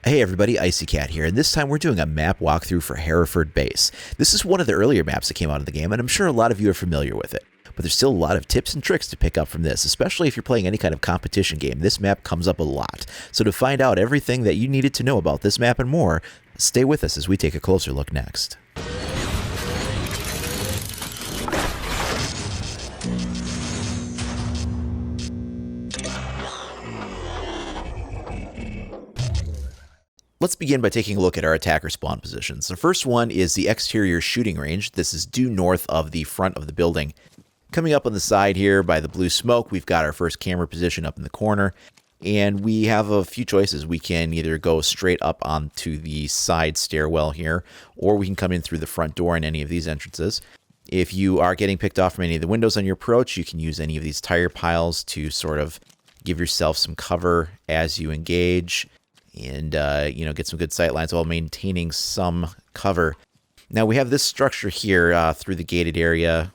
Hey everybody, Icy Cat here, and this time we're doing a map walkthrough for Hereford Base. This is one of the earlier maps that came out of the game, and I'm sure a lot of you are familiar with it. But there's still a lot of tips and tricks to pick up from this, especially if you're playing any kind of competition game. This map comes up a lot. So to find out everything that you needed to know about this map and more, stay with us as we take a closer look next. Let's begin by taking a look at our attacker spawn positions. The first one is the exterior shooting range. This is due north of the front of the building. Coming up on the side here by the blue smoke, we've got our first camera position up in the corner. And we have a few choices. We can either go straight up onto the side stairwell here, or we can come in through the front door in any of these entrances. If you are getting picked off from any of the windows on your approach, you can use any of these tire piles to sort of give yourself some cover as you engage. And, get some good sight lines while maintaining some cover. Now, we have this structure here through the gated area.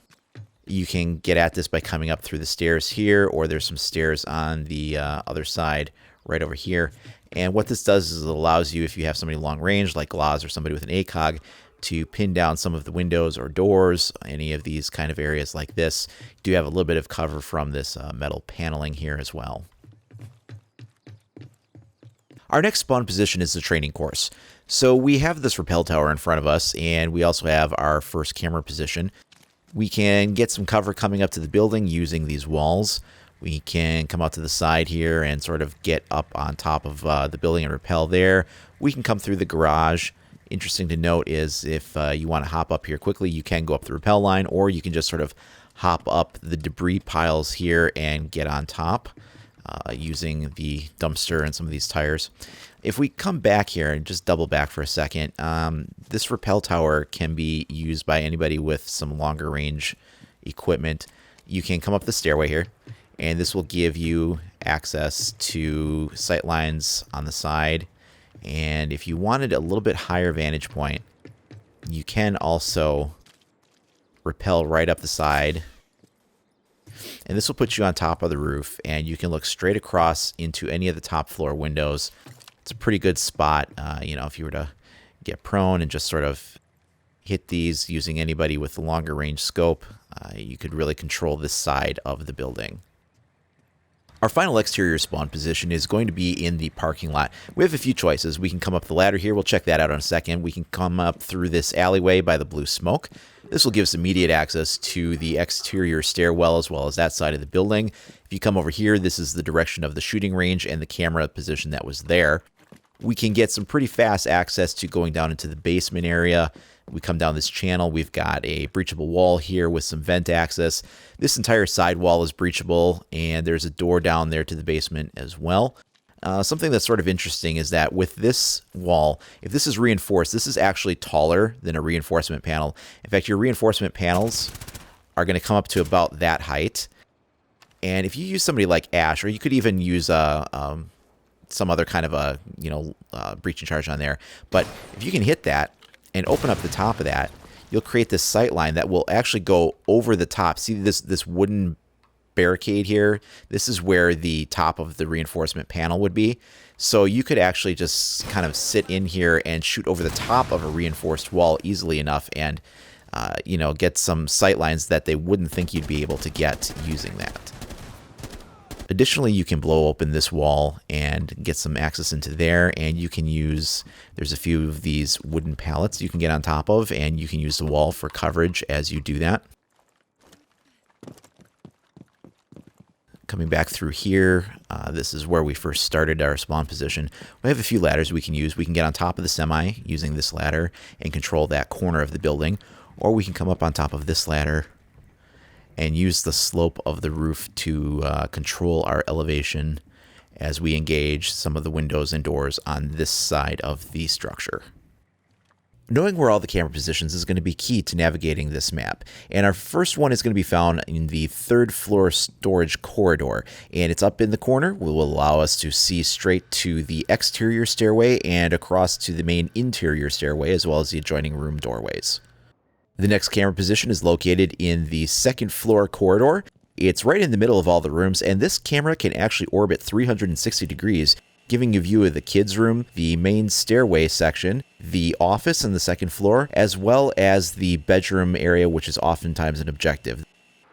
You can get at this by coming up through the stairs here, or there's some stairs on the other side right over here. And what this does is it allows you, if you have somebody long range, like Glaz or somebody with an ACOG, to pin down some of the windows or doors, any of these kind of areas like this. You do have a little bit of cover from this metal paneling here as well. Our next spawn position is the training course. So we have this rappel tower in front of us, and we also have our first camera position. We can get some cover coming up to the building using these walls. We can come out to the side here and sort of get up on top of the building and rappel there. We can come through the garage. Interesting to note is if you want to hop up here quickly, you can go up the rappel line, or you can just sort of hop up the debris piles here and get on top. Using the dumpster and some of these tires. If we come back here and just double back for a second, this rappel tower can be used by anybody with some longer range equipment. You can come up the stairway here, and this will give you access to sight lines on the side. And if you wanted a little bit higher vantage point, you can also rappel right up the side. And this will put you on top of the roof, and you can look straight across into any of the top floor windows. It's a pretty good spot, if you were to get prone and just sort of hit these using anybody with a longer range scope, you could really control this side of the building. Our final exterior spawn position is going to be in the parking lot. We have a few choices. We can come up the ladder here. We'll check that out in a second. We can come up through this alleyway by the blue smoke. This will give us immediate access to the exterior stairwell as well as that side of the building. If you come over here, this is the direction of the shooting range and the camera position that was there. We can get some pretty fast access to going down into the basement area. We come down this channel. We've got a breachable wall here with some vent access. This entire side wall is breachable, and there's a door down there to the basement as well. Something that's sort of interesting is that with this wall, if this is reinforced, this is actually taller than a reinforcement panel. In fact, your reinforcement panels are going to come up to about that height. And if you use somebody like Ash, or you could even use some other kind of a breach and charge on there. But if you can hit that and open up the top of that, you'll create this sight line that will actually go over the top. See this wooden barricade here? This is where the top of the reinforcement panel would be. So you could actually just kind of sit in here and shoot over the top of a reinforced wall easily enough and, get some sight lines that they wouldn't think you'd be able to get using that. Additionally, you can blow open this wall and get some access into there, and you can use, there's a few of these wooden pallets you can get on top of, and you can use the wall for coverage as you do that. Coming back through here, this is where we first started our spawn position. We have a few ladders we can use. We can get on top of the semi using this ladder and control that corner of the building, or we can come up on top of this ladder and use the slope of the roof to control our elevation as we engage some of the windows and doors on this side of the structure. Knowing where all the camera positions is going to be key to navigating this map. And our first one is going to be found in the third floor storage corridor. And it's up in the corner, which will allow us to see straight to the exterior stairway and across to the main interior stairway, as well as the adjoining room doorways. The next camera position is located in the second floor corridor. It's right in the middle of all the rooms, and this camera can actually orbit 360 degrees giving you a view of the kids' room, the main stairway section, the office on the second floor, as well as the bedroom area, which is oftentimes an objective.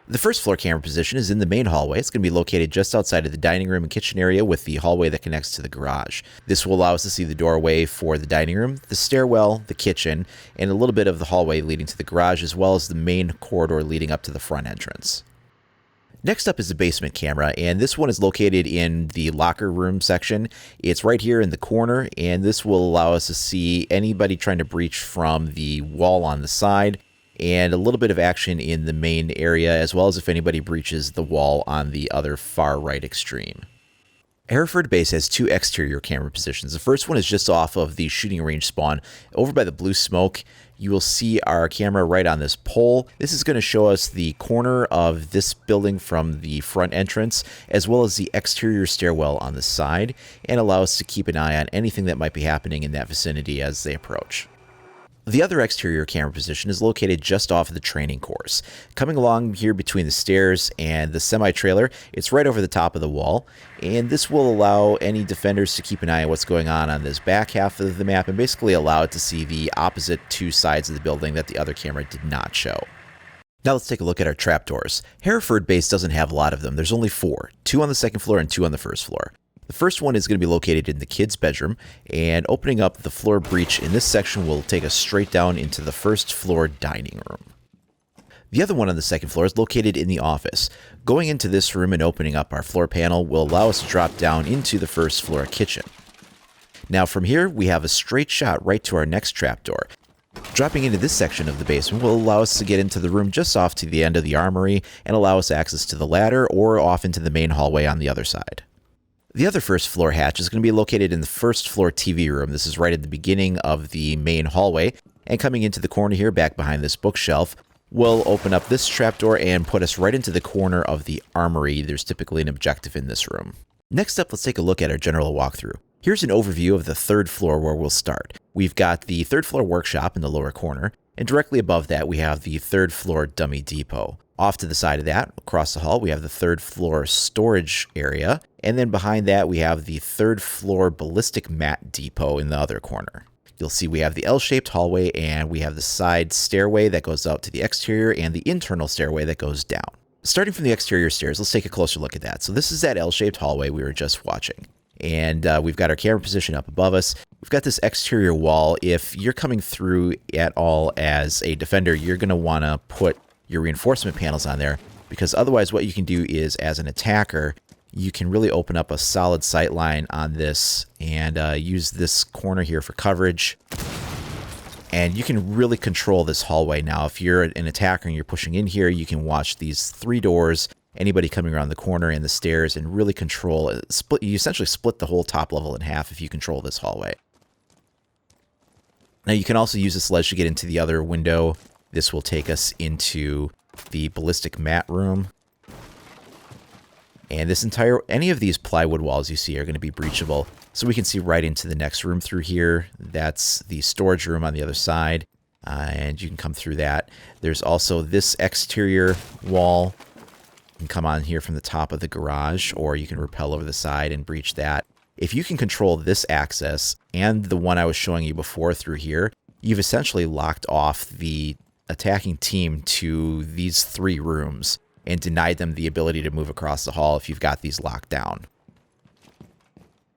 The first floor camera position is in the main hallway. It's going to be located just outside of the dining room and kitchen area with the hallway that connects to the garage. This will allow us to see the doorway for the dining room, the stairwell, the kitchen, and a little bit of the hallway leading to the garage, as well as the main corridor leading up to the front entrance. Next up is the basement camera, and this one is located in the locker room section. It's right here in the corner, and this will allow us to see anybody trying to breach from the wall on the side, and a little bit of action in the main area, as well as if anybody breaches the wall on the other far right extreme. Hereford Base has two exterior camera positions. The first one is just off of the shooting range spawn. Over by the blue smoke, you will see our camera right on this pole. This is going to show us the corner of this building from the front entrance, as well as the exterior stairwell on the side, and allow us to keep an eye on anything that might be happening in that vicinity as they approach. The other exterior camera position is located just off of the training course. Coming along here between the stairs and the semi-trailer, it's right over the top of the wall, and this will allow any defenders to keep an eye on what's going on this back half of the map and basically allow it to see the opposite two sides of the building that the other camera did not show. Now let's take a look at our trapdoors. Hereford Base doesn't have a lot of them. There's only 4, 2 on the second floor and 2 on the first floor. The first one is going to be located in the kids' bedroom, and opening up the floor breach in this section will take us straight down into the first floor dining room. The other one on the second floor is located in the office. Going into this room and opening up our floor panel will allow us to drop down into the first floor kitchen. Now from here, we have a straight shot right to our next trapdoor. Dropping into this section of the basement will allow us to get into the room just off to the end of the armory and allow us access to the ladder or off into the main hallway on the other side. The other first floor hatch is going to be located in the first floor TV room. This is right at the beginning of the main hallway, and coming into the corner here back behind this bookshelf will open up this trapdoor and put us right into the corner of the armory. There's typically an objective in this room. Next up, let's take a look at our general walkthrough. Here's an overview of the third floor where we'll start. We've got the third floor workshop in the lower corner, and directly above that we have the third floor dummy depot. Off to the side of that, across the hall, we have the third floor storage area, and then behind that we have the third floor ballistic mat depot in the other corner. You'll see we have the L-shaped hallway, and we have the side stairway that goes out to the exterior and the internal stairway that goes down. Starting from the exterior stairs, let's take a closer look at that. So this is that L-shaped hallway we were just watching. And we've got our camera position up above us. We've got this exterior wall. If you're coming through at all as a defender, you're going to want to put your reinforcement panels on there, because otherwise what you can do is, as an attacker, you can really open up a solid sight line on this and use this corner here for coverage. And you can really control this hallway. Now, if you're an attacker and you're pushing in here, you can watch these 3 doors, anybody coming around the corner and the stairs, and really control it. You essentially split the whole top level in half if you control this hallway. Now, you can also use this ledge to get into the other window. This will take us into the ballistic mat room. And any of these plywood walls you see are going to be breachable. So we can see right into the next room through here. That's the storage room on the other side. And you can come through that. There's also this exterior wall. You can come on here from the top of the garage, or you can rappel over the side and breach that. If you can control this access and the one I was showing you before through here, you've essentially locked off the attacking team to these 3 rooms and denied them the ability to move across the hall if you've got these locked down.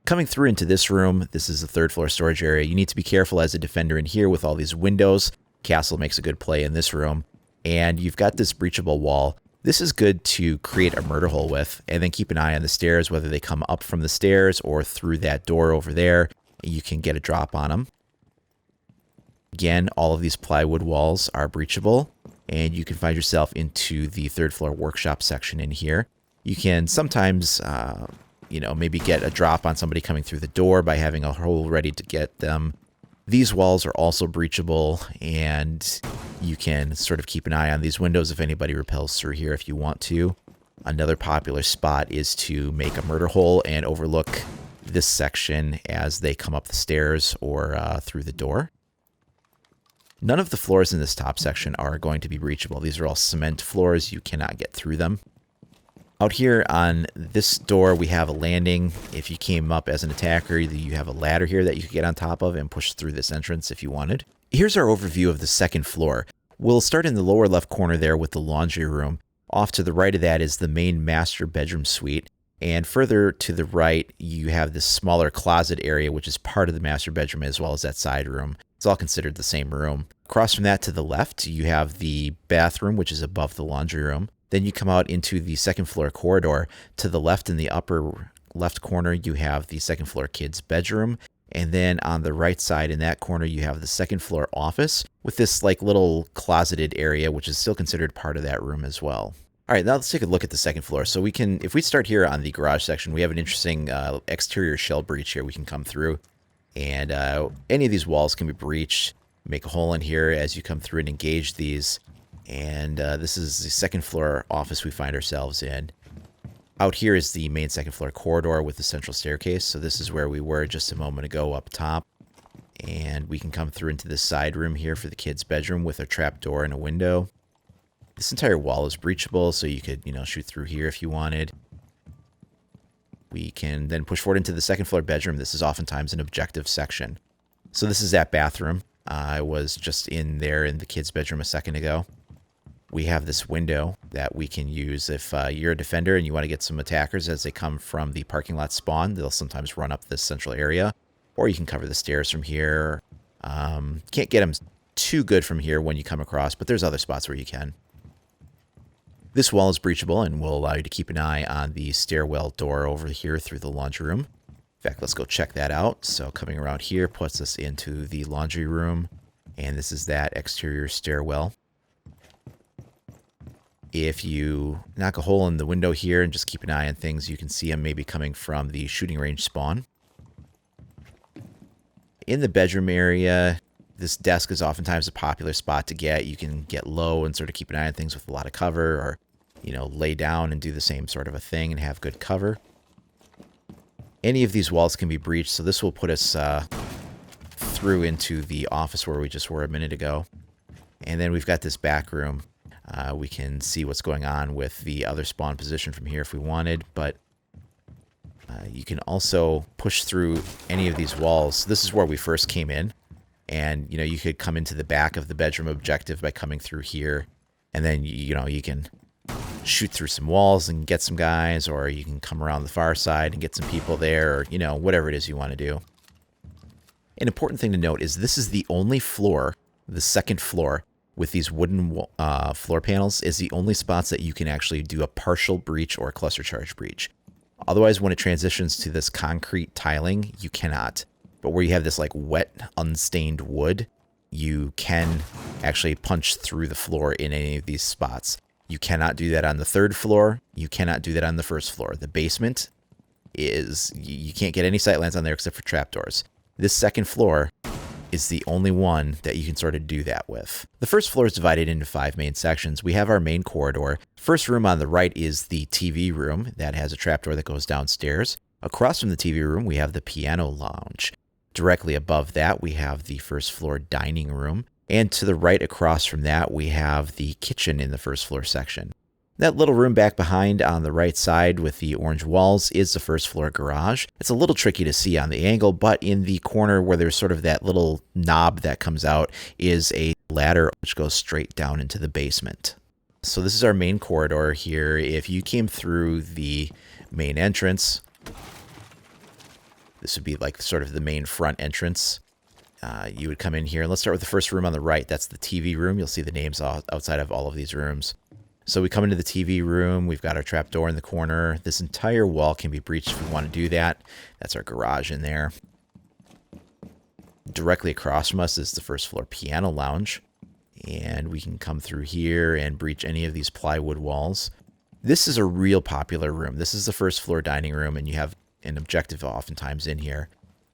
Coming through into this room, this is the third floor storage area. You need to be careful as a defender in here with all these windows. Castle makes a good play in this room. And you've got this breachable wall. This is good to create a murder hole with, and then keep an eye on the stairs, whether they come up from the stairs or through that door over there. You can get a drop on them. Again, all of these plywood walls are breachable, and you can find yourself into the third floor workshop section in here. You can sometimes, maybe get a drop on somebody coming through the door by having a hole ready to get them. These walls are also breachable, and you can sort of keep an eye on these windows if anybody rappels through here if you want to. Another popular spot is to make a murder hole and overlook this section as they come up the stairs or through the door. None of the floors in this top section are going to be breachable. These are all cement floors. You cannot get through them. Out here on this door, we have a landing. If you came up as an attacker, you have a ladder here that you could get on top of and push through this entrance if you wanted. Here's our overview of the second floor. We'll start in the lower left corner there with the laundry room. Off to the right of that is the main master bedroom suite. And further to the right, you have this smaller closet area, which is part of the master bedroom as well as that side room. It's all considered the same room. Across from that to the left, you have the bathroom, which is above the laundry room. Then you come out into the second floor corridor. To the left in the upper left corner, you have the second floor kids' bedroom. And then on the right side in that corner, you have the second floor office with this like little closeted area, which is still considered part of that room as well. All right, now let's take a look at the second floor. So we can, if we start here on the garage section, we have an interesting exterior shell breach here we can come through. And any of these walls can be breached. Make a hole in here as you come through and engage these. And this is the second floor office we find ourselves in. Out here is the main second floor corridor with the central staircase. So this is where we were just a moment ago up top. And we can come through into this side room here for the kids' bedroom with a trap door and a window. This entire wall is breachable, so you could, shoot through here if you wanted. We can then push forward into the second floor bedroom. This is oftentimes an objective section. So this is that bathroom. I was just in there in the kids' bedroom a second ago. We have this window that we can use if you're a defender and you want to get some attackers as they come from the parking lot spawn. They'll sometimes run up this central area, or you can cover the stairs from here. Can't get them too good from here when you come across, but there's other spots where you can. This wall is breachable and will allow you to keep an eye on the stairwell door over here through the laundry room. In fact, let's go check that out. So coming around here puts us into the laundry room, and this is that exterior stairwell. If you knock a hole in the window here and just keep an eye on things, you can see them maybe coming from the shooting range spawn. In the bedroom area, this desk is oftentimes a popular spot to get. You can get low and sort of keep an eye on things with a lot of cover, or, lay down and do the same sort of a thing and have good cover. Any of these walls can be breached, so this will put us through into the office where we just were a minute ago. And then we've got this back room. We can see what's going on with the other spawn position from here if we wanted, but you can also push through any of these walls. This is where we first came in, and you could come into the back of the bedroom objective by coming through here, and then you can shoot through some walls and get some guys, or you can come around the far side and get some people there, or whatever it is you want to do. An important thing to note is this is the only floor, the second floor, with these wooden floor panels, is the only spots that you can actually do a partial breach or a cluster charge breach. Otherwise, when it transitions to this concrete tiling, you cannot. But where you have this like wet, unstained wood, you can actually punch through the floor in any of these spots. You cannot do that on the third floor. You cannot do that on the first floor. The basement is, you can't get any sightlines on there except for trapdoors. This second floor is the only one that you can sort of do that with. The first floor is divided into 5 main sections. We have our main corridor. First room on the right is the TV room that has a trapdoor that goes downstairs. Across from the TV room, we have the piano lounge. Directly above that, we have the first floor dining room. And to the right across from that, we have the kitchen in the first floor section. That little room back behind on the right side with the orange walls is the first floor garage. It's a little tricky to see on the angle, but in the corner where there's sort of that little knob that comes out is a ladder which goes straight down into the basement. So this is our main corridor here. If you came through the main entrance, this would be like sort of the main front entrance. You would come in here, and let's start with the first room on the right. That's the TV room. You'll see the names outside of all of these rooms. So we come into the TV room. We've got our trap door in the corner. This entire wall can be breached if we want to do that. That's our garage in there. Directly across from us is the first floor piano lounge. And we can come through here and breach any of these plywood walls. This is a real popular room. This is the first floor dining room, and you have an objective oftentimes in here.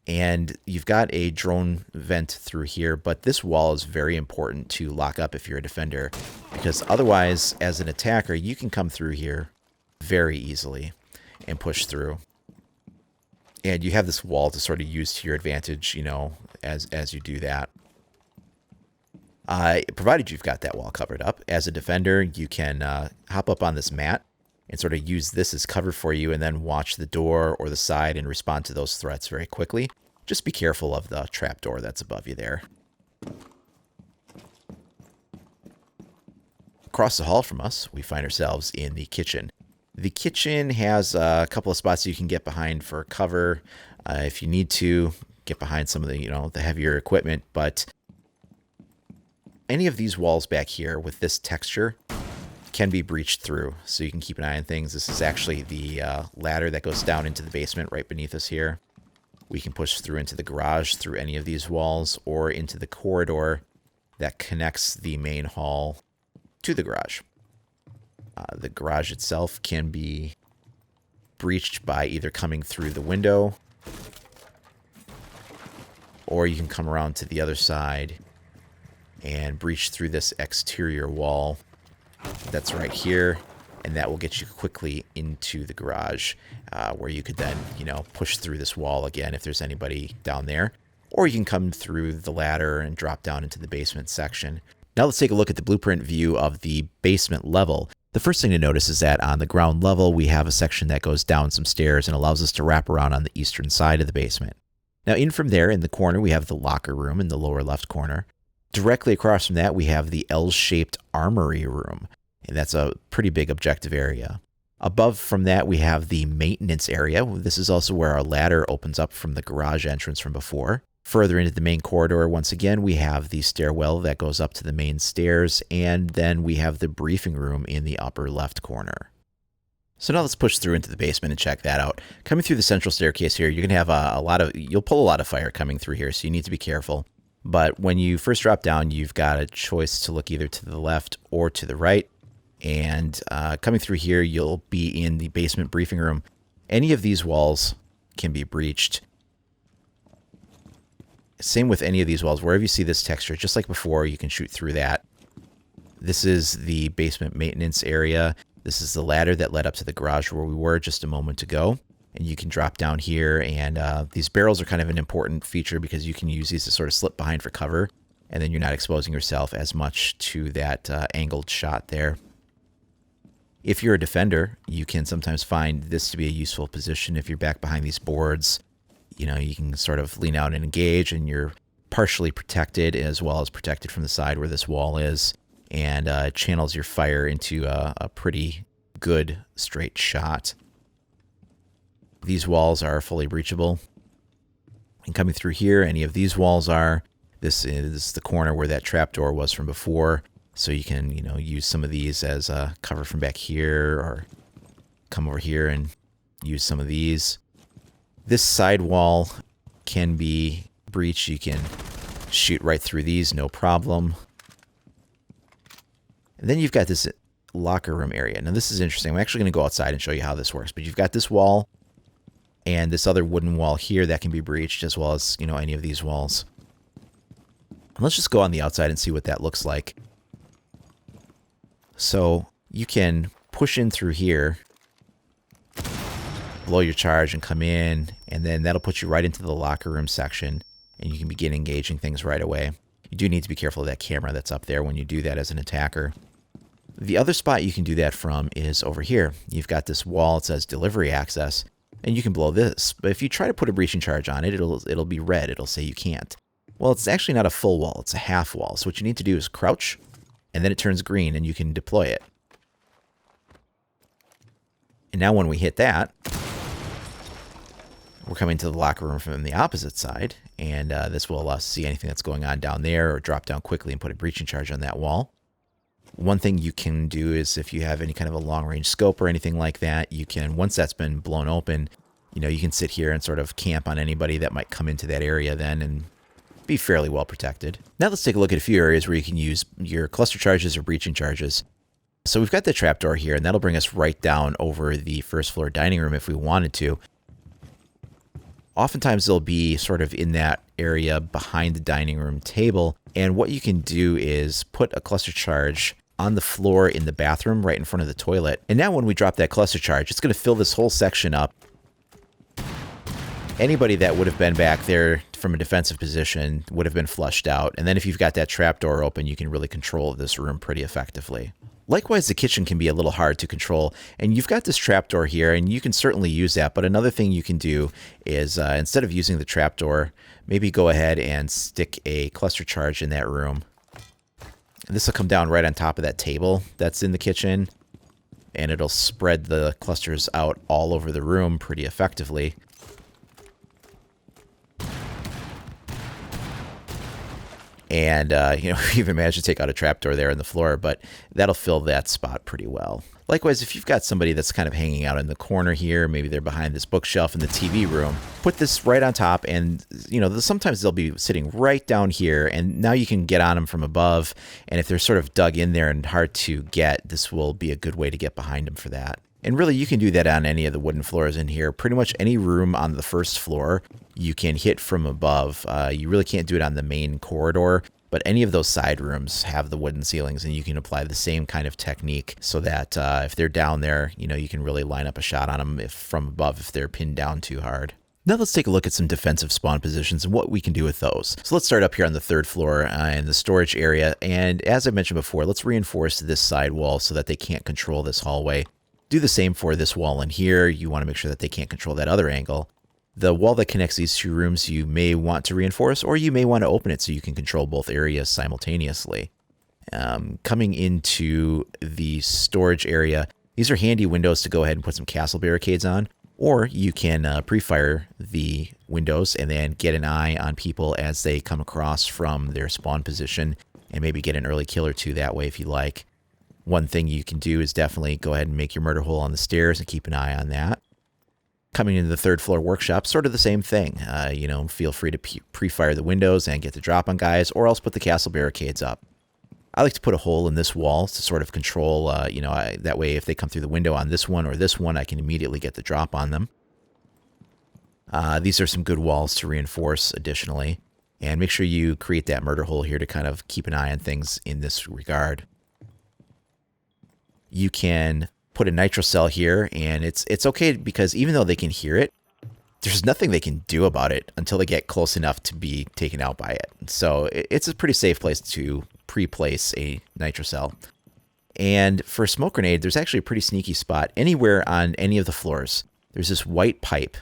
And you've got a drone vent through here, but this wall is very important to lock up if you're a defender, because otherwise, as an attacker, you can come through here very easily and push through. And you have this wall to sort of use to your advantage, as you do that. Provided you've got that wall covered up. As a defender, you can hop up on this mat, and sort of use this as cover for you and then watch the door or the side and respond to those threats very quickly. Just be careful of the trapdoor that's above you there. Across the hall from us, we find ourselves in the kitchen. The kitchen has a couple of spots you can get behind for cover if you need to get behind some of the, the heavier equipment, but any of these walls back here with this texture can be breached through, so you can keep an eye on things. This is actually the ladder that goes down into the basement right beneath us here. We can push through into the garage through any of these walls or into the corridor that connects the main hall to the garage. The garage itself can be breached by either coming through the window, or you can come around to the other side and breach through this exterior wall that's right here, and that will get you quickly into the garage, where you could then, push through this wall again if there's anybody down there, or you can come through the ladder and drop down into the basement section. Now let's take a look at the blueprint view of the basement level. The first thing to notice is that on the ground level, we have a section that goes down some stairs and allows us to wrap around on the eastern side of the basement. Now in from there, in the corner, we have the locker room in the lower left corner. Directly across from that, we have the L-shaped armory room, and that's a pretty big objective area. Above from that, we have the maintenance area. This is also where our ladder opens up from the garage entrance from before. Further into the main corridor, once again, we have the stairwell that goes up to the main stairs, and then we have the briefing room in the upper left corner. So now let's push through into the basement and check that out. Coming through the central staircase here, you're going to have you'll pull a lot of fire coming through here, so you need to be careful. But when you first drop down, you've got a choice to look either to the left or to the right. And coming through here, you'll be in the basement briefing room. Any of these walls can be breached. Same with any of these walls. Wherever you see this texture, just like before, you can shoot through that. This is the basement maintenance area. This is the ladder that led up to the garage where we were just a moment ago. And you can drop down here, and these barrels are kind of an important feature because you can use these to sort of slip behind for cover, and then you're not exposing yourself as much to that angled shot there. If you're a defender, you can sometimes find this to be a useful position. If you're back behind these boards, you can sort of lean out and engage, and you're partially protected as well as protected from the side where this wall is, and channels your fire into a pretty good straight shot. These walls are fully breachable. And coming through here, any of these walls are. This is the corner where that trapdoor was from before. So you can, use some of these as a cover from back here, or come over here and use some of these. This side wall can be breached. You can shoot right through these, no problem. And then you've got this locker room area. Now this is interesting. I'm actually going to go outside and show you how this works. But you've got this wall and this other wooden wall here that can be breached, as well as, any of these walls. And let's just go on the outside and see what that looks like. So you can push in through here, blow your charge and come in, and then that'll put you right into the locker room section, and you can begin engaging things right away. You do need to be careful of that camera that's up there when you do that as an attacker. The other spot you can do that from is over here. You've got this wall, it says delivery access, and you can blow this. But if you try to put a breaching charge on it, it'll be red. It'll say you can't. Well, it's actually not a full wall. It's a half wall. So what you need to do is crouch, and then it turns green, and you can deploy it. And now when we hit that, we're coming to the locker room from the opposite side, and this will allow us to see anything that's going on down there, or drop down quickly and put a breaching charge on that wall. One thing you can do is, if you have any kind of a long-range scope or anything like that, you can, once that's been blown open, you can sit here and sort of camp on anybody that might come into that area then and be fairly well protected. Now let's take a look at a few areas where you can use your cluster charges or breaching charges. So we've got the trapdoor here, and that'll bring us right down over the first floor dining room if we wanted to. Oftentimes they'll be sort of in that area behind the dining room table, and what you can do is put a cluster charge on the floor in the bathroom right in front of the toilet. And now when we drop that cluster charge, it's going to fill this whole section up. Anybody that would have been back there from a defensive position would have been flushed out. And then if you've got that trapdoor open, you can really control this room pretty effectively. Likewise, the kitchen can be a little hard to control, and you've got this trapdoor here, and you can certainly use that, but another thing you can do is instead of using the trapdoor, maybe go ahead and stick a cluster charge in that room. This will come down right on top of that table that's in the kitchen, and it'll spread the clusters out all over the room pretty effectively. And, even managed to take out a trapdoor there in the floor, but that'll fill that spot pretty well. Likewise, if you've got somebody that's kind of hanging out in the corner here, maybe they're behind this bookshelf in the TV room, put this right on top, and, sometimes they'll be sitting right down here, and now you can get on them from above, and if they're sort of dug in there and hard to get, this will be a good way to get behind them for that. And really, you can do that on any of the wooden floors in here. Pretty much any room on the first floor, you can hit from above. You really can't do it on the main corridor, but any of those side rooms have the wooden ceilings, and you can apply the same kind of technique so that if they're down there, you can really line up a shot on them from above if they're pinned down too hard. Now let's take a look at some defensive spawn positions and what we can do with those. So let's start up here on the third floor in the storage area. And as I mentioned before, let's reinforce this side wall so that they can't control this hallway. Do the same for this wall in here. You want to make sure that they can't control that other angle. The wall that connects these two rooms you may want to reinforce, or you may want to open it so you can control both areas simultaneously. Coming into the storage area, these are handy windows to go ahead and put some castle barricades on, or you can pre-fire the windows and then get an eye on people as they come across from their spawn position and maybe get an early kill or two that way if you like. One thing you can do is definitely go ahead and make your murder hole on the stairs and keep an eye on that. Coming into the third floor workshop, sort of the same thing. Feel free to pre-fire the windows and get the drop on guys, or else put the castle barricades up. I like to put a hole in this wall to sort of control, that way if they come through the window on this one or this one, I can immediately get the drop on them. These are some good walls to reinforce additionally. And make sure you create that murder hole here to kind of keep an eye on things in this regard. You can put a nitro cell here, and it's okay because even though they can hear it, there's nothing they can do about it until they get close enough to be taken out by it. So it's a pretty safe place to pre-place a nitro cell. And for a smoke grenade, there's actually a pretty sneaky spot. Anywhere on any of the floors, there's this white pipe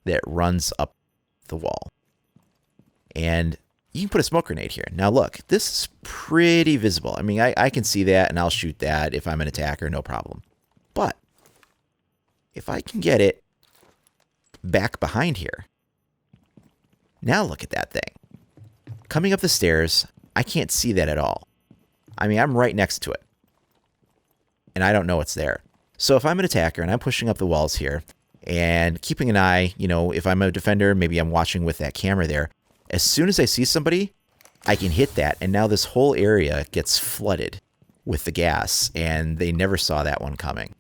that runs up the wall. And you can put a smoke grenade here. Now look, this is pretty visible. I mean, I can see that and I'll shoot that if I'm an attacker, no problem. But if I can get it back behind here, now look at that thing. Coming up the stairs, I can't see that at all. I mean, I'm right next to it. And I don't know it's there. So if I'm an attacker and I'm pushing up the walls here and keeping an eye, if I'm a defender, maybe I'm watching with that camera there. As soon as I see somebody, I can hit that, and now this whole area gets flooded with the gas, and they never saw that one coming.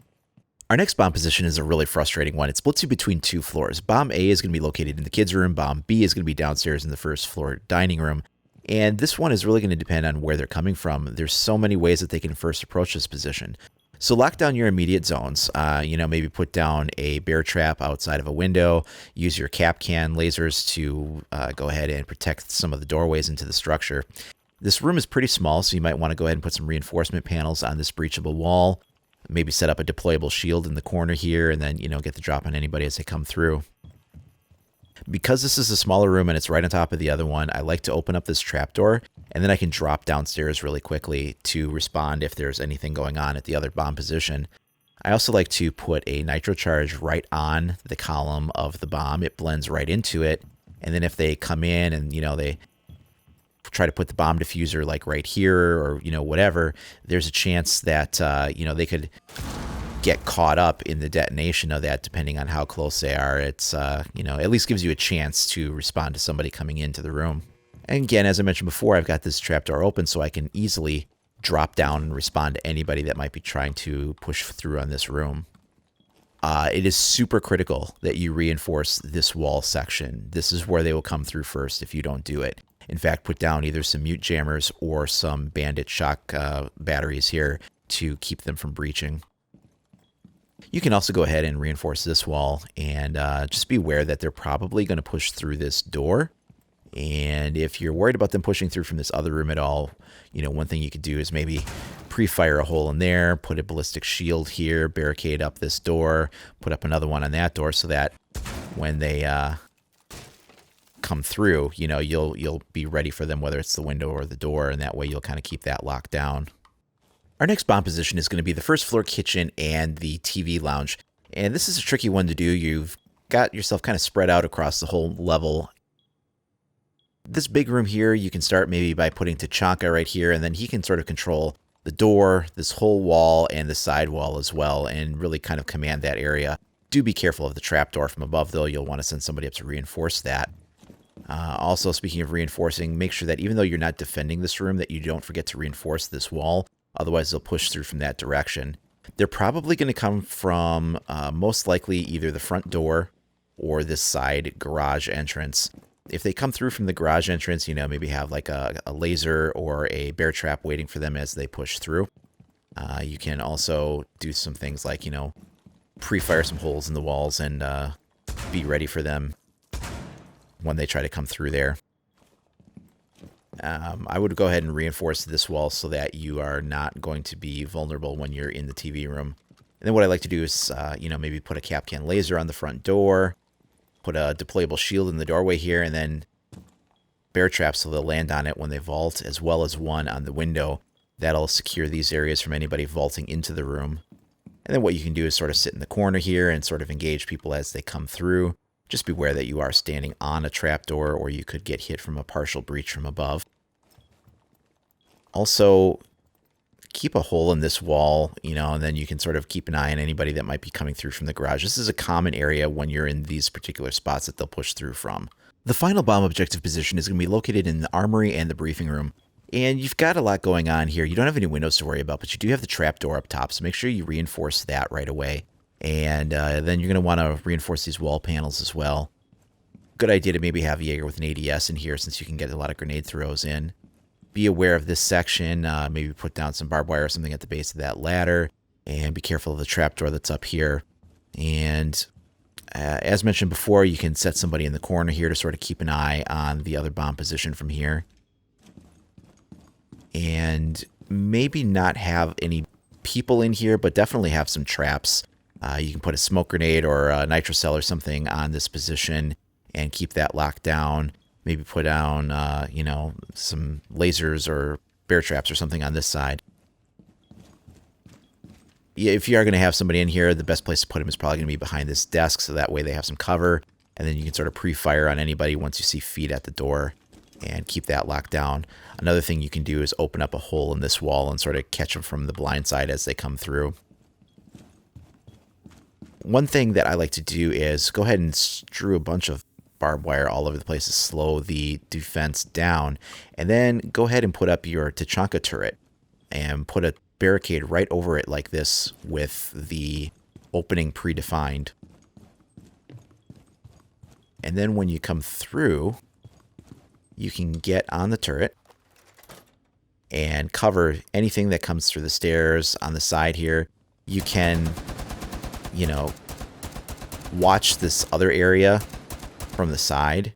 Our next bomb position is a really frustrating one. It splits you between two floors. Bomb A is going to be located in the kids' room. Bomb B is going to be downstairs in the first floor dining room. And this one is really going to depend on where they're coming from. There's so many ways that they can first approach this position. So lock down your immediate zones. Maybe put down a bear trap outside of a window. Use your cap can lasers to go ahead and protect some of the doorways into the structure. This room is pretty small, so you might want to go ahead and put some reinforcement panels on this breachable wall. Maybe set up a deployable shield in the corner here, and then, get the drop on anybody as they come through. Because this is a smaller room and it's right on top of the other one, I like to open up this trapdoor, and then I can drop downstairs really quickly to respond if there's anything going on at the other bomb position. I also like to put a nitro charge right on the column of the bomb. It blends right into it, and then if they come in and, they try to put the bomb diffuser like right here or, whatever, there's a chance that, they could get caught up in the detonation of that depending on how close they are. It's, at least gives you a chance to respond to somebody coming into the room. And again, as I mentioned before, I've got this trapdoor open so I can easily drop down and respond to anybody that might be trying to push through on this room. It is super critical that you reinforce this wall section. This is where they will come through first if you don't do it. In fact, put down either some mute jammers or some bandit shock batteries here to keep them from breaching. You can also go ahead and reinforce this wall and just be aware that they're probably going to push through this door. And if you're worried about them pushing through from this other room at all, one thing you could do is maybe pre-fire a hole in there, put a ballistic shield here, barricade up this door, put up another one on that door so that when they come through, you know, you'll be ready for them, whether it's the window or the door, and that way you'll kind of keep that locked down. Our next bomb position is going to be the first floor kitchen and the TV lounge. And this is a tricky one to do. You've got yourself kind of spread out across the whole level. This big room here, you can start maybe by putting Tachanka right here, and then he can sort of control the door, this whole wall, and the side wall as well, and really kind of command that area. Do be careful of the trapdoor from above, though. You'll want to send somebody up to reinforce that. Also, speaking of reinforcing, make sure that even though you're not defending this room, that you don't forget to reinforce this wall. Otherwise, they'll push through from that direction. They're probably going to come from most likely either the front door or this side garage entrance. If they come through from the garage entrance, you know, maybe have like a laser or a bear trap waiting for them as they push through. You can also do some things like, you know, pre-fire some holes in the walls and be ready for them when they try to come through there. I would go ahead and reinforce this wall so that you are not going to be vulnerable when you're in the TV room. And then what I like to do is, you know, maybe put a Kapkan laser on the front door, put a deployable shield in the doorway here, and then bear traps so they'll land on it when they vault, as well as one on the window. That'll secure these areas from anybody vaulting into the room. And then what you can do is sort of sit in the corner here and sort of engage people as they come through. Just beware that you are standing on a trapdoor, or you could get hit from a partial breach from above. Also, keep a hole in this wall, you know, and then you can sort of keep an eye on anybody that might be coming through from the garage. This is a common area when you're in these particular spots that they'll push through from. The final bomb objective position is going to be located in the armory and the briefing room. And you've got a lot going on here. You don't have any windows to worry about, but you do have the trapdoor up top, so make sure you reinforce that right away. And then you're going to want to reinforce these wall panels as well. Good idea to maybe have Jaeger with an ADS in here, since you can get a lot of grenade throws in. Be aware of this section. Maybe put down some barbed wire or something at the base of that ladder. And be careful of the trapdoor that's up here. And as mentioned before, you can set somebody in the corner here to sort of keep an eye on the other bomb position from here. And maybe not have any people in here, but definitely have some traps. You can put a smoke grenade or a nitrocell or something on this position and keep that locked down. Maybe put down, you know, some lasers or bear traps or something on this side. Yeah, if you are going to have somebody in here, the best place to put them is probably going to be behind this desk, so that way they have some cover. And then you can sort of pre-fire on anybody once you see feet at the door and keep that locked down. Another thing you can do is open up a hole in this wall and sort of catch them from the blind side as they come through. One thing that I like to do is go ahead and strew a bunch of barbed wire all over the place to slow the defense down. And then go ahead and put up your Tachanka turret and put a barricade right over it like this with the opening predefined. And then when you come through, you can get on the turret and cover anything that comes through the stairs on the side here. You can, you know, watch this other area from the side.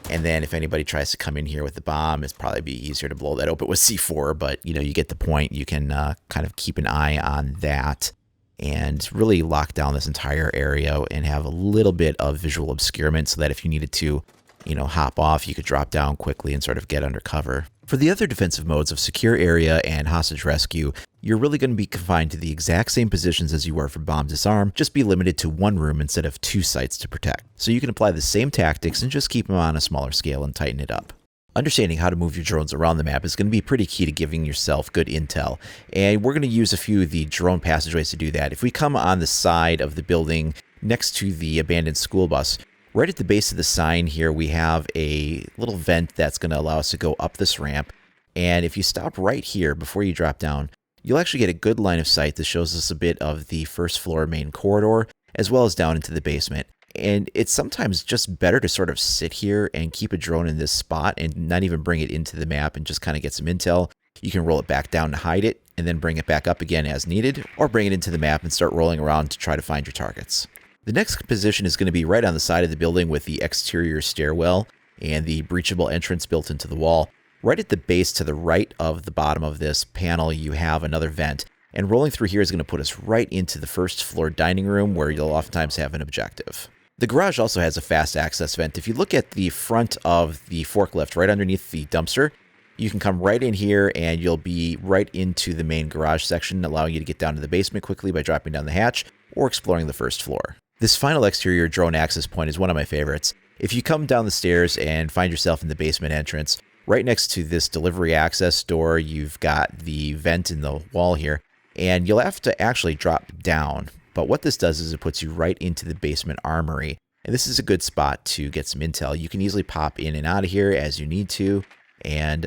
And then if anybody tries to come in here with the bomb, it's probably be easier to blow that open with C4. But, you know, you get the point. You can kind of keep an eye on that and really lock down this entire area and have a little bit of visual obscurement so that if you needed to, you know, hop off, you could drop down quickly and sort of get under cover. For the other defensive modes of secure area and hostage rescue, you're really going to be confined to the exact same positions as you were for bomb disarm, just be limited to one room instead of 2 sites to protect. So you can apply the same tactics and just keep them on a smaller scale and tighten it up. Understanding how to move your drones around the map is going to be pretty key to giving yourself good intel, and we're going to use a few of the drone passageways to do that. If we come on the side of the building next to the abandoned school bus, right at the base of the sign here, we have a little vent that's going to allow us to go up this ramp. And if you stop right here before you drop down, you'll actually get a good line of sight that shows us a bit of the first floor main corridor, as well as down into the basement. And it's sometimes just better to sort of sit here and keep a drone in this spot and not even bring it into the map and just kind of get some intel. You can roll it back down to hide it and then bring it back up again as needed, or bring it into the map and start rolling around to try to find your targets. The next position is going to be right on the side of the building with the exterior stairwell and the breachable entrance built into the wall. Right at the base to the right of the bottom of this panel, you have another vent. And rolling through here is going to put us right into the first floor dining room where you'll oftentimes have an objective. The garage also has a fast access vent. If you look at the front of the forklift right underneath the dumpster, you can come right in here and you'll be right into the main garage section, allowing you to get down to the basement quickly by dropping down the hatch or exploring the first floor. This final exterior drone access point is one of my favorites. If you come down the stairs and find yourself in the basement entrance, right next to this delivery access door, you've got the vent in the wall here, and you'll have to actually drop down. But what this does is it puts you right into the basement armory. And this is a good spot to get some intel. You can easily pop in and out of here as you need to, and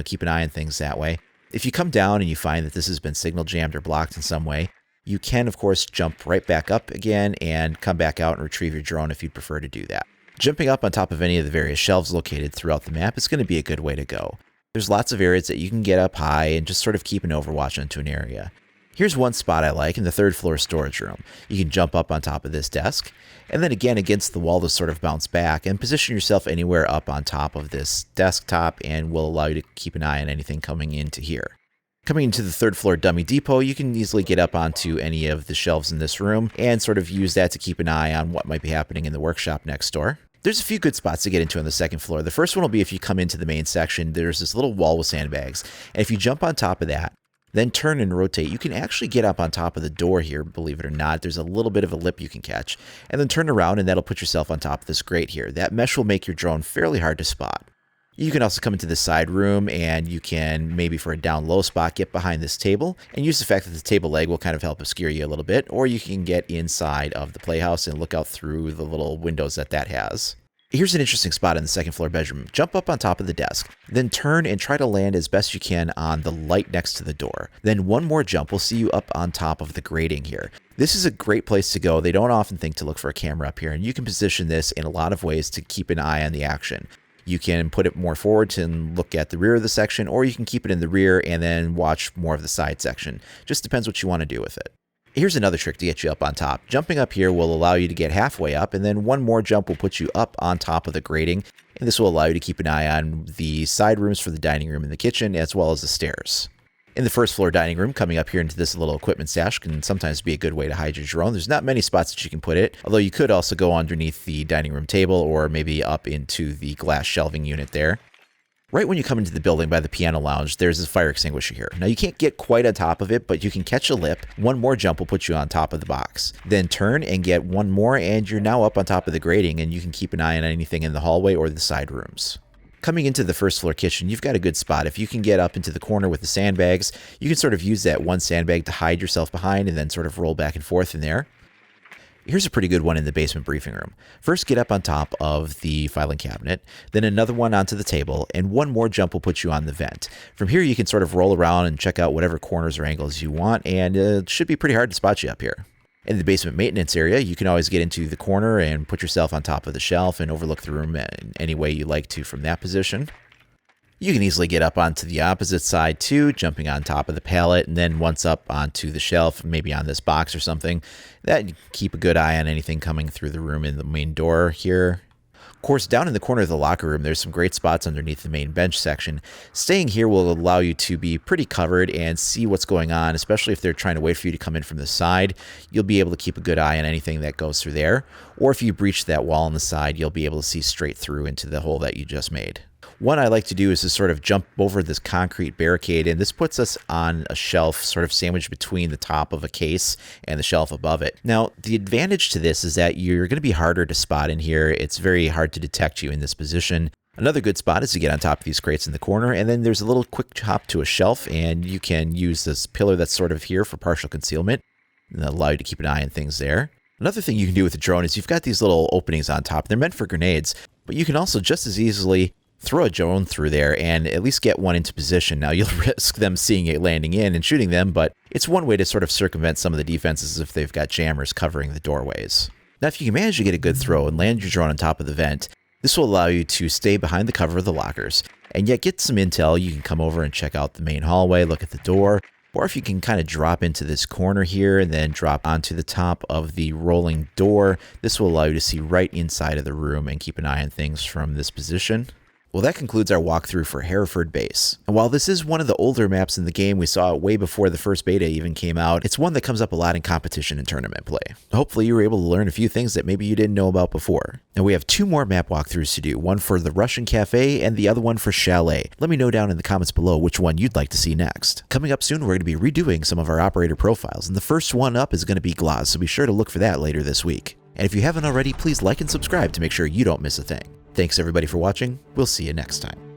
keep an eye on things that way. If you come down and you find that this has been signal jammed or blocked in some way, you can, of course, jump right back up again and come back out and retrieve your drone if you'd prefer to do that. Jumping up on top of any of the various shelves located throughout the map is going to be a good way to go. There's lots of areas that you can get up high and just sort of keep an overwatch onto an area. Here's one spot I like in the third floor storage room. You can jump up on top of this desk, and then again against the wall to sort of bounce back and position yourself anywhere up on top of this desktop, and will allow you to keep an eye on anything coming into here. Coming into the third floor dummy depot, you can easily get up onto any of the shelves in this room and sort of use that to keep an eye on what might be happening in the workshop next door. There's a few good spots to get into on the second floor. The first one will be if you come into the main section, there's this little wall with sandbags, and if you jump on top of that, then turn and rotate, you can actually get up on top of the door here, believe it or not. There's a little bit of a lip you can catch, and then turn around and that'll put yourself on top of this grate here. That mesh will make your drone fairly hard to spot. You can also come into the side room, and you can, maybe for a down low spot, get behind this table and use the fact that the table leg will kind of help obscure you a little bit, or you can get inside of the playhouse and look out through the little windows that has. Here's an interesting spot in the second floor bedroom. Jump up on top of the desk, then turn and try to land as best you can on the light next to the door. Then one more jump will see you up on top of the grating here. This is a great place to go. They don't often think to look for a camera up here, and you can position this in a lot of ways to keep an eye on the action. You can put it more forward to look at the rear of the section, or you can keep it in the rear and then watch more of the side section. Just depends what you want to do with it. Here's another trick to get you up on top. Jumping up here will allow you to get halfway up, and then one more jump will put you up on top of the grating, and this will allow you to keep an eye on the side rooms for the dining room and the kitchen, as well as the stairs. In the first floor dining room, coming up here into this little equipment stash can sometimes be a good way to hide your drone. There's not many spots that you can put it, although you could also go underneath the dining room table or maybe up into the glass shelving unit there. Right when you come into the building by the piano lounge, there's this fire extinguisher here. Now you can't get quite on top of it, but you can catch a lip. One more jump will put you on top of the box. Then turn and get one more, and you're now up on top of the grating, and you can keep an eye on anything in the hallway or the side rooms. Coming into the first floor kitchen, you've got a good spot. If you can get up into the corner with the sandbags, you can sort of use that one sandbag to hide yourself behind and then sort of roll back and forth in there. Here's a pretty good one in the basement briefing room. First, get up on top of the filing cabinet, then another one onto the table, and one more jump will put you on the vent. From here, you can sort of roll around and check out whatever corners or angles you want, and it should be pretty hard to spot you up here. In the basement maintenance area, you can always get into the corner and put yourself on top of the shelf and overlook the room in any way you like to from that position. You can easily get up onto the opposite side too, jumping on top of the pallet, and then once up onto the shelf, maybe on this box or something. That, keep a good eye on anything coming through the room in the main door here. Of course, down in the corner of the locker room, there's some great spots underneath the main bench section. Staying here will allow you to be pretty covered and see what's going on, especially if they're trying to wait for you to come in from the side. You'll be able to keep a good eye on anything that goes through there. Or if you breach that wall on the side, you'll be able to see straight through into the hole that you just made. One I like to do is to sort of jump over this concrete barricade, and this puts us on a shelf sort of sandwiched between the top of a case and the shelf above it. Now, the advantage to this is that you're going to be harder to spot in here. It's very hard to detect you in this position. Another good spot is to get on top of these crates in the corner, and then there's a little quick hop to a shelf, and you can use this pillar that's sort of here for partial concealment, and that'll allow you to keep an eye on things there. Another thing you can do with the drone is you've got these little openings on top. They're meant for grenades, but you can also just as easily throw a drone through there and at least get one into position. Now, you'll risk them seeing it landing in and shooting them, but it's one way to sort of circumvent some of the defenses if they've got jammers covering the doorways. Now, if you can manage to get a good throw and land your drone on top of the vent, this will allow you to stay behind the cover of the lockers and yet get some intel. You can come over and check out the main hallway, look at the door, or if you can kind of drop into this corner here and then drop onto the top of the rolling door, this will allow you to see right inside of the room and keep an eye on things from this position. Well, that concludes our walkthrough for Hereford Base. And while this is one of the older maps in the game, we saw it way before the first beta even came out, it's one that comes up a lot in competition and tournament play. Hopefully you were able to learn a few things that maybe you didn't know about before. And we have 2 more map walkthroughs to do, one for the Russian Cafe and the other one for Chalet. Let me know down in the comments below which one you'd like to see next. Coming up soon, we're going to be redoing some of our operator profiles, and the first one up is going to be Glaz, so be sure to look for that later this week. And if you haven't already, please like and subscribe to make sure you don't miss a thing. Thanks everybody for watching. We'll see you next time.